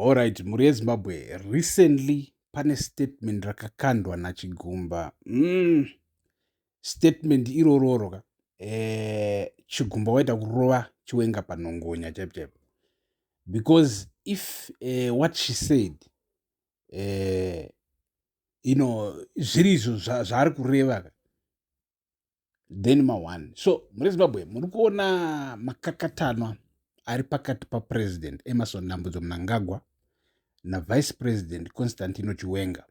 Alright, mhuri yeZimbabwe, recently pane statement rakakandwa naChigumba. Statement irororo ka. Chigumba waita kurova Chiwenga panhongonya chaipo chaipo. Because if what she said, zviri izvo zvaari kureva ka, then ma1. So muri Zimbabwe muri kuona makakatanwa ari pakati papresident Emmerson Nambudzo Mnangagwa navice president Constantino Chiwenga.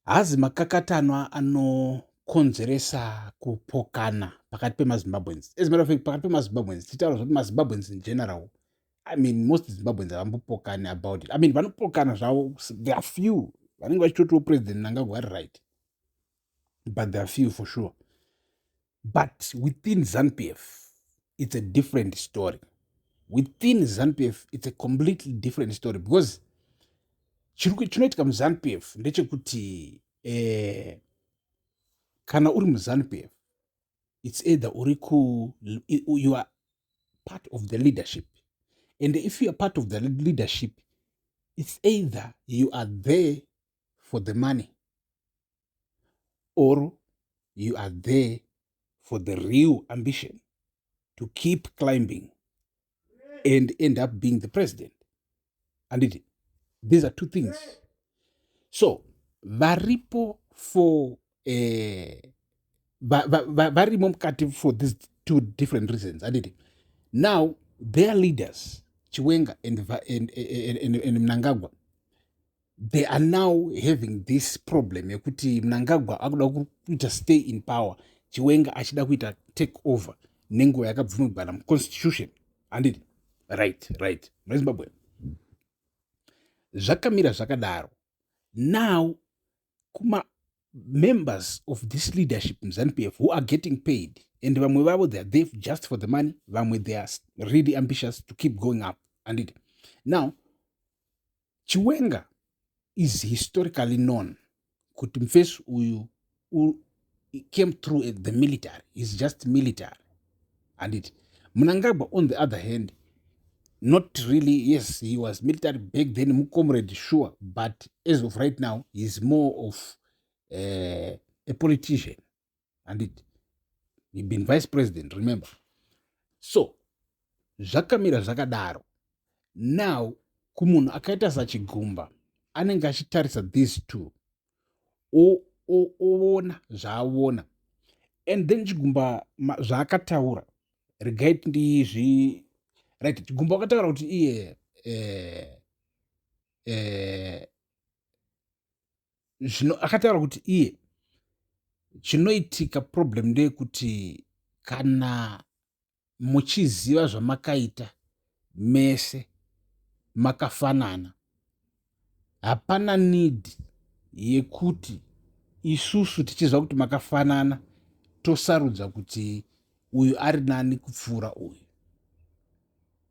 Hazi makakatanwa anokonzeresa kupokana pakati pemaZimbabweans. As a matter of fact, pakati pemaZimbabweans, tichitaura zvoti maZimbabweans in general, I mean, most Zimbabweans havambopokani about it. I mean, vanopokana zvavo, there are few. Vanenge vachitotiwo president Mnangagwa ari right. But there are few for sure. But within ZANU-PF, it's a different story. Within ZANU-PF, it's a completely different story because chinoitika muZANU-PF ndechekuti kana uri muZANU-PF, it's either you are part of the leadership. And if you are part of the leadership, it's either you are there for the money or you are there for the real ambition to keep climbing and end up being the president. And these are two things. So, varipo for varimo mukati for these two different reasons. Now, their leaders, Chiwenga and Mnangagwa, they are now having this problem yekuti Mnangagwa akuda kuita stay in power, Chiwenga achida kuita take over nenguva yakabvumirwa muconstitution. Anditi right muZimbabwe zvakamira zvakadaro. Now kuma members of this leadership in ZANU-PF who are getting paid, and vamwe vavo they are there just for the money, vamwe they are really ambitious to keep going up. Anditi now Chiwenga is historically known kuti mfesi uyu came through the military. He's just military. And Mnangagwa, on the other hand, not really, yes, he was military back then, comrade, sure, but as of right now, he's more of a politician. And he's been vice president, remember. So, zvakamira zvakadaro. Now, kumunhu akaita saChigumba, anenge achitarisa these two. Oona zvaaona. And then Chigumba zvaakataura, regai ndizvi, right, Chigumba akataura kuti iye akataura kuti iye chinoitika problem ndeyekuti kana muchiziva zvamakaita mese makafanana, hapana need yekuti isusu tichiziva kuti makafanana tosarudza kuti uyu ari nani kupfuura uyu.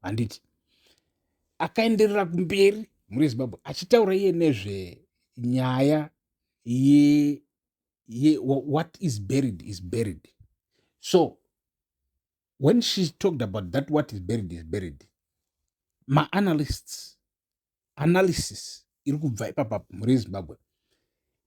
Handiti akaenderera kumberi muri Zimbabwe achitaura iye nezvenyaya what is buried. So when she talked about that what is buried, analysis iri kubva ipapa muri Zimbabwe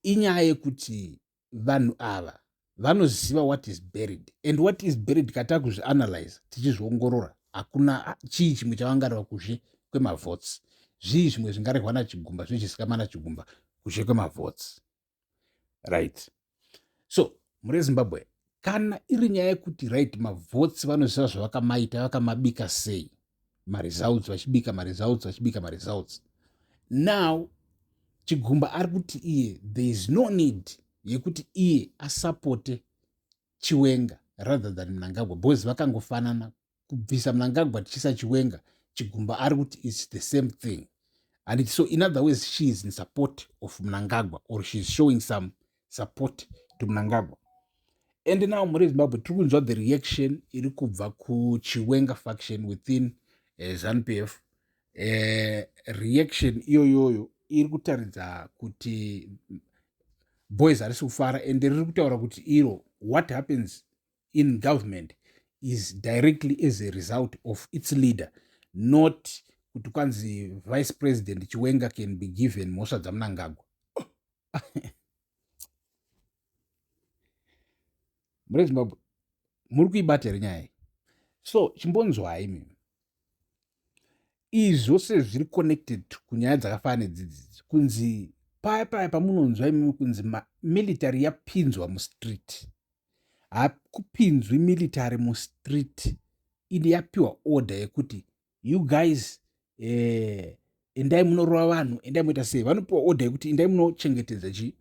inyaya yekuti vanhu ava vanoziva what is buried, and what is buried kata kuzvianalyze tichizviongorora hakuna chii chimwe chavangareva kuzhe kwemavotes, zvii zvimwe zvingarehwa naChigumba zvichisikama naChigumba kuzhe kwemavotes, right? So muri Zimbabwe kana iri nyaya yekuti right mavotes vanoziva zvavakamaita vakamabika sei, maresults vachibika maresults, now Chigumba ari kuti iye there is no need yekuti iye asapote Chiwenga rather than Mnangagwa, because vakangofanana. Kubvisa Mnangagwa tichisa Chiwenga, Chigumba ari kuti it's the same thing. And so in other words, she is in support of Mnangagwa, or she's showing some support to Mnangagwa. And now muri Zimbabwe tiri kunzwa the reaction iri kubva kuChiwenga faction within ZANU-PF. Reaction iyoyoyo iri kutaridza kuti boys harisi kufara, and riri kutaura kuti iro what happens in government is directly as a result of its leader, not kuti kwanzi vice president Chiwenga can be given mhosva dzaMnangagwa. Muri Zimbabwe muri kuibata here nyaya iyi. So chimbonzwai mimi izvi zvose zviri connected kunyaya dzakafanana nedzidzi kunzi paya pamunonzwa imimi kunzi military yapinzwa mustreet. Hakupinzwi military mustreet, ini yapiwa order yekuti you guys endai munorova vanhu, endai muita sei. Vanopiwa order yekuti endai munochengetedza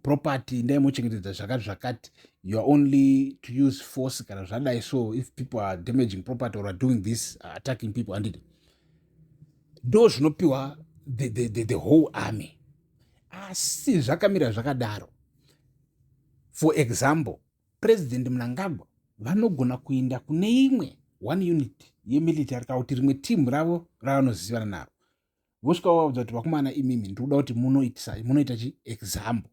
property, endai munochengetedza zvakati, you are only to use force kana zvadai. So if people are damaging property or are doing this, attacking people, handiti ndo zvinopiwa the whole army. Asi zvakamira zvakadaro, for example, President Mnangagwa vanogona kuenda kune imwe one unit yemilitary kana kuti rimwe timu ravo ravanozivana naro, vosvika vaudza kuti vakomana imimi ndikuda kuti munoita example,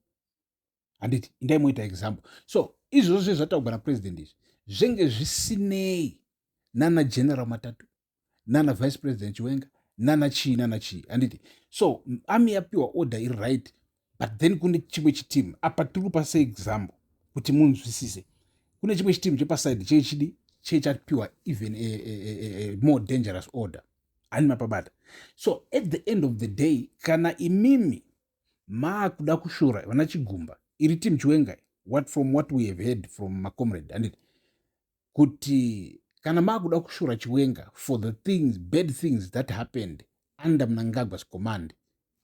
handiti indai munoita example. So izvozvo zvataurwa napresident izvi zvenge zvisinei nana general Matatu, nana vice president Chiwenga, nana chii, handiti. So army yapiwa order iri right, but then kune chimwe chitimu apa tiri kupa seexample kuti munzwisise. Kune chimwe chitimu chepaside chechidi chechapiwa even a more dangerous order, hani mapabata. So at the end of the day, kana imimi maakuda kushora vana Chigumba iri timu Chiwenga, from what we have heard from my comrade, handiti kuti kana maakuda kushora Chiwenga for the bad things that happened under Mnangagwa's command,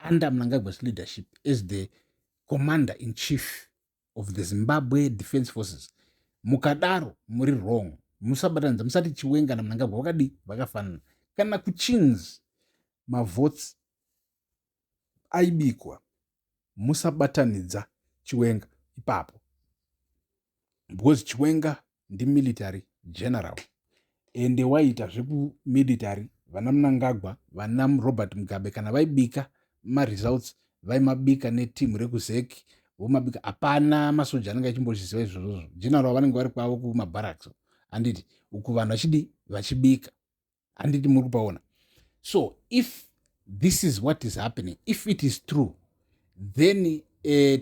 under Mnangagwa's leadership as the commander-in-chief of the Zimbabwe Defense Forces, mukadaro muri wrong. Musabatanidza, musati Chiwenga naMnangagwa vakadi vakafanana. Kana kuchinzi mavotes aibikwa, musabatanidza Chiwenga ipapo, because Chiwenga ndi military general ende waita zvekumilitary vana Mnangagwa, vana Robert Mugabe kana vaibika results vaimabika netimu rekuzeki vomabika. Hapana masoja anenge achimbozviziva izvozvo. General vanenge vari kwavo kumabarracks, handiti uku vanhu vachibika, handiti muri kupaona. So if this is what is happening, if it is true, then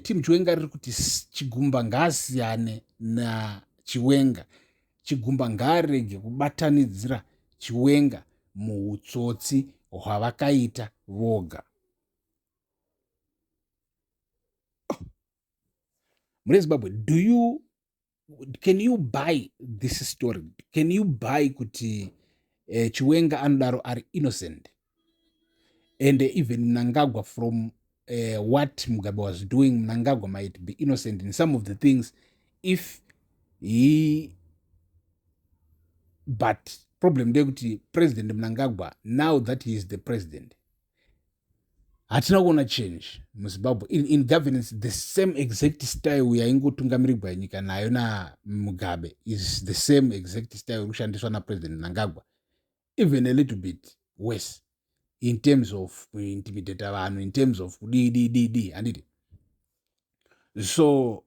timu Chiwenga riri kuti Chigumba ngaasiyane naChiwenga. Chigumba ngaarege kubatanidzira Chiwenga muhutsotsi hwavakaita voga. Muri Zimbabwe, can you buy this story? Can you buy kuti Chiwenga anodaro ari innocent? And even Mnangagwa, from what Mugabe was doing, Mnangagwa might be innocent in some of the things if he... But problem ndekuti President Mnangagwa, now that he is the president, hatina kuona change muZimbabwe in governance. The same exact style yaingotungamirirwa nyika nayo naMugabe is the same exact style irikushandiswa naPresident Mnangagwa, even a little bit worse in terms of intimidate vanhu, in terms of kudii, handiti. So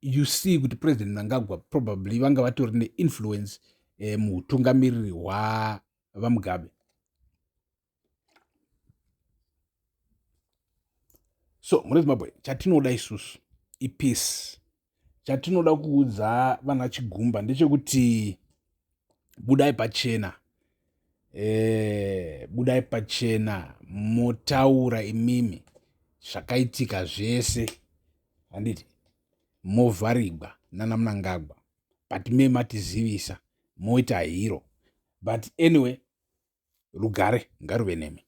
you see kuti President Mnangagwa probably vanga vatori neinfluence muhutungamiriri hwavaMugabe. So muri Zimbabwe, chatinoda isusu ipeace. Chatinoda kuudza vana Chigumba ndechekuti budai pachena, motaura imimi zvakaitika zvese, handiti movharigwa nana Mnangagwa, but me matizivisa moita hero. But anyway, rugare ngaruve nemi.